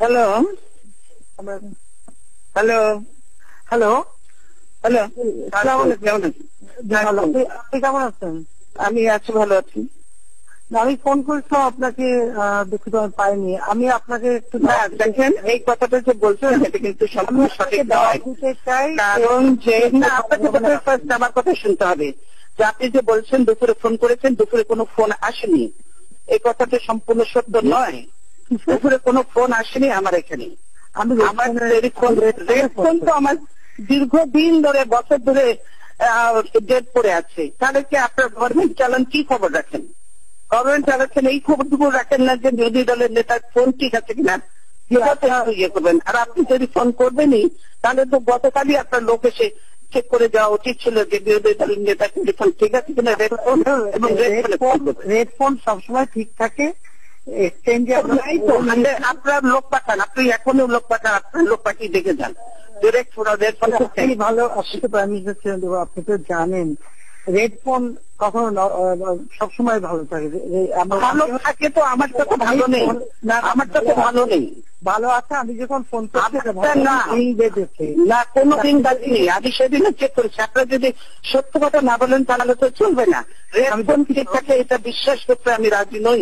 Hello hello hello, hello, আসসালামু আলাইকুম। কেমন আছেন? আপনি কেমন আছেন? আমি আছি, ভালো আছি। আমি ফোন করেছিলাম আপনাকে, দুঃখিত আমি পাইনি। আমি আপনাকে একটু না দেখেন, এই কথাটা যে বলছেন এটা কিন্তু সম্পূর্ণ সঠিক নয়। দিতে চাই, কারণ যে না, আপনাকে বোধহয় ফার্স্ট আমার কথা শুনতে হবে যে আপনি যে বলছেন দুপুরে ফোন করেছেন, দুপুরে কোনো ফোন আসেনি। এই কথাটা সম্পূর্ণ সত্য নয়। দুপুরে কোনো ফোন আসেনি আমার এখানে। আমার রেড তো আমার দীর্ঘদিন ধরে, বছর ধরে ডেট পড়ে আছে। তাহলে কি আপনার গভর্নমেন্ট চালান কি খবর রাখেন? গভর্নমেন্ট চালাচ্ছেন এই খবরটুকু রাখেন না যে বিরোধী দলের নেতার ফোন ঠিক আছে কিনা, ইয়ে করবেন। আর আপনি যদি ফোন করবেনই তাহলে তো গতকালই আপনার লোক এসে চেক করে যাওয়া উচিত ছিল যে বিরোধী দলের নেতার টেলিফোন ঠিক আছে কিনা। রেড ফোন এবং রেড ফোন সবসময় ঠিক থাকে। এক্সচেঞ্জে আপনার লোক পাঠান, আপনি এখনো লোক পাঠান, আপনার লোক পাঠিয়ে দেখে যান। ডিরেক্ট ফোন রেড ফোন ভালো। আপনি তো প্রাইম মিনিস্টার ছিলেন, আপনি তো জানেন রেড ফোন কখনো সবসময় ভালো থাকে। ভালো থাকে তো আমার তো ভালো নেই, আমার তো ভালো নেই। ভালো আছে, আমি যখন ফোন করছি না, কোনো দিন বাজিনি। আমি সেদিনও চেক করেছি। আপনারা যদি সত্য কথা না বলেন তাহলে তো চলবে না। রেড ফোন ঠিক থাকে এটা বিশ্বাস করতে আমি রাজি নই।